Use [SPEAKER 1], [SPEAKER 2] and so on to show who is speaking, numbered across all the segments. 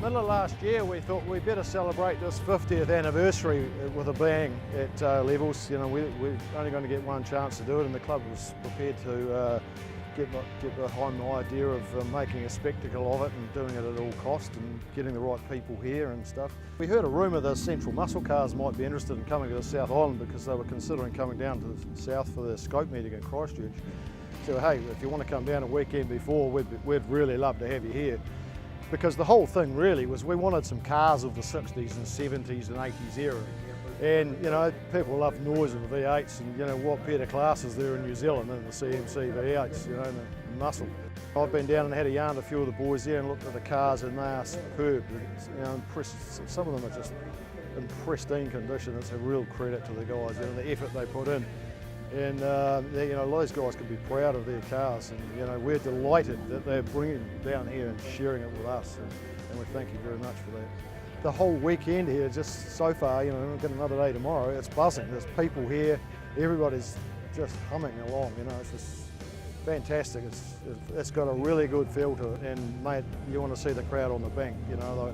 [SPEAKER 1] Middle of last year, we thought we'd better celebrate this 50th anniversary with a bang at Levels. You know, we're only going to get one chance to do it, and the club was prepared to get behind the idea of making a spectacle of it and doing it at all cost and getting the right people here and stuff. We heard a rumour that Central Muscle Cars might be interested in coming to the South Island because they were considering coming down to the south for their scope meeting at Christchurch. So hey, if you want to come down a weekend before, we'd really love to have you here. Because the whole thing really was we wanted some cars of the 60s and 70s and 80s era. And you know, people love noise of the V8s, and you know what better class is there in New Zealand than the CMC V8s, you know, and the muscle. I've been down and had a yarn with a few of the boys there and looked at the cars, and they are superb. You know, some of them are just in pristine condition. It's a real credit to the guys, you know, the effort they put in. And you know, those guys can be proud of their cars, and you know, we're delighted that they're bringing them down here and sharing it with us, and we thank you very much for that. The whole weekend here, just so far, you know, we've got another day tomorrow, it's buzzing. There's people here, everybody's just humming along, you know, it's just fantastic. It's got a really good feel to it, and mate, you want to see the crowd on the bank, you know,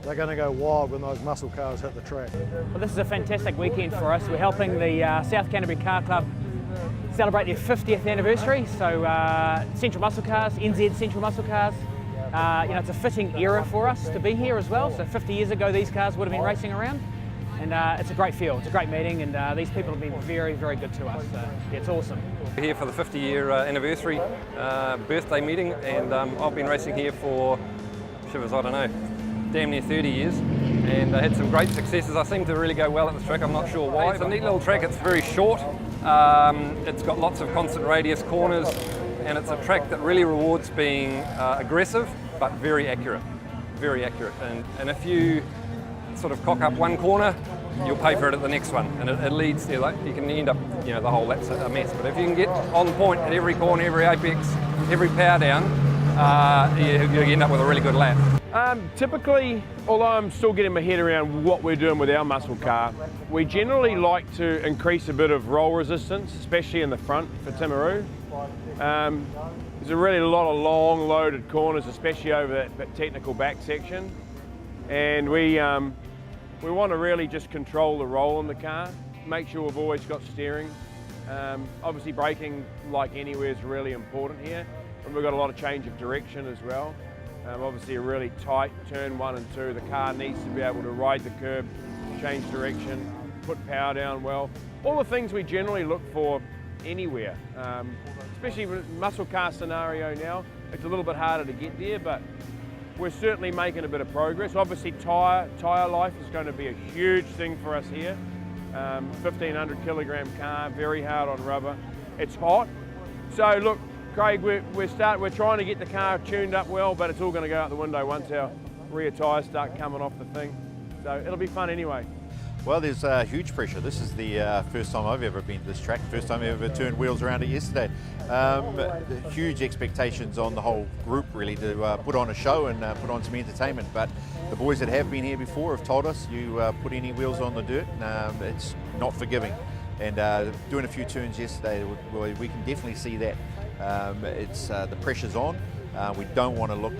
[SPEAKER 1] they're going to go wild when those muscle cars hit the track.
[SPEAKER 2] Well, this is a fantastic weekend for us. We're helping the South Canterbury Car Club celebrate their 50th anniversary. So Central Muscle Cars, NZ Central Muscle Cars. You know, it's a fitting era for us to be here as well. So 50 years ago, these cars would have been racing around. And it's a great feel, it's a great meeting, and these people have been very, very good to us. So yeah, it's awesome.
[SPEAKER 3] We're here for the 50-year anniversary birthday meeting, and I've been racing here for, shivers, I don't know, damn near 30 years, and I had some great successes. I seem to really go well at this track, I'm not sure why. It's a neat little track, it's very short, it's got lots of constant radius corners, and it's a track that really rewards being aggressive, but very accurate, and if you sort of cock up one corner, you'll pay for it at the next one, and it leads there. Like, you can end up, you know, the whole lap's a mess, but if you can get on point at every corner, every apex, every power down, you end up with a really good lap.
[SPEAKER 4] Typically, although I'm still getting my head around what we're doing with our muscle car, we generally like to increase a bit of roll resistance, especially in the front for Timaru. There's a lot of long loaded corners, especially over that technical back section, and we want to really just control the roll in the car, make sure we've always got steering. Obviously braking, like anywhere, is really important here, and we've got a lot of change of direction as well. Obviously a really tight turn 1 and 2, the car needs to be able to ride the curb, change direction, put power down well. All the things we generally look for anywhere, especially with muscle car scenario now. It's a little bit harder to get there, but we're certainly making a bit of progress. Obviously tyre life is going to be a huge thing for us here. 1,500 kilogram car, very hard on rubber. It's hot. So look, Craig, we're trying to get the car tuned up well, but it's all going to go out the window once our rear tyres start coming off the thing. So it'll be fun anyway.
[SPEAKER 5] Well, there's huge pressure. This is the first time I've ever been to this track, first time I ever turned wheels around it yesterday. Huge expectations on the whole group really to put on a show and put on some entertainment, but the boys that have been here before have told us you put any wheels on the dirt, it's not forgiving. And doing a few turns yesterday, we can definitely see that. The pressure's on. We don't want to look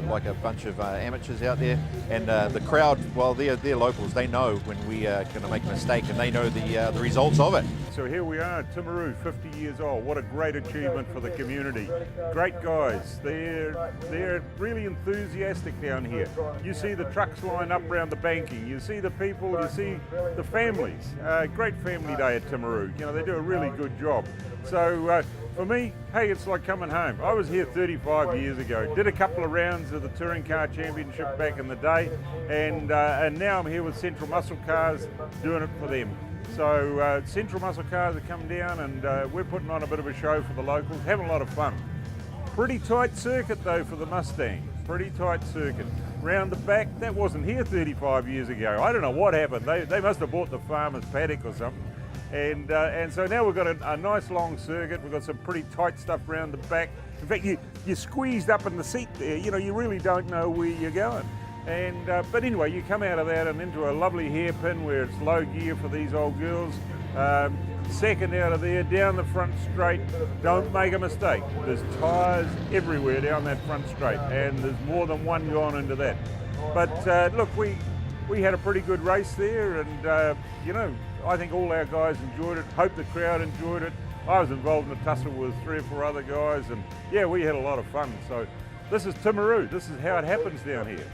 [SPEAKER 5] like a bunch of amateurs out there, and the crowd, well, they're locals. They know when we are going to make a mistake, and they know the results of it.
[SPEAKER 6] So here we are, Timaru, 50 years old. What a great achievement for the community. Great guys. They're really enthusiastic down here. You see the trucks lined up around the banking. You see the people. You see the families. Great family day at Timaru. You know, they do a really good job. So. For me, hey, it's like coming home. I was here 35 years ago, did a couple of rounds of the Touring Car Championship back in the day, and now I'm here with Central Muscle Cars doing it for them. So Central Muscle Cars are coming down, and we're putting on a bit of a show for the locals, having a lot of fun. Pretty tight circuit though for the Mustang, pretty tight circuit. Round the back, that wasn't here 35 years ago. I don't know what happened. They must have bought the farmer's paddock or something. And so now we've got a nice long circuit. We've got some pretty tight stuff around the back. In fact, you're squeezed up in the seat there. You know, you really don't know where you're going. But anyway, you come out of that and into a lovely hairpin where it's low gear for these old girls. second out of there, down the front straight. Don't make a mistake. There's tyres everywhere down that front straight, and there's more than one gone into that. But look, we had a pretty good race there, and you know, I think all our guys enjoyed it. Hope the crowd enjoyed it. I was involved in a tussle with 3 or 4 other guys, and yeah, we had a lot of fun. So this is Timaru. This is how it happens down here.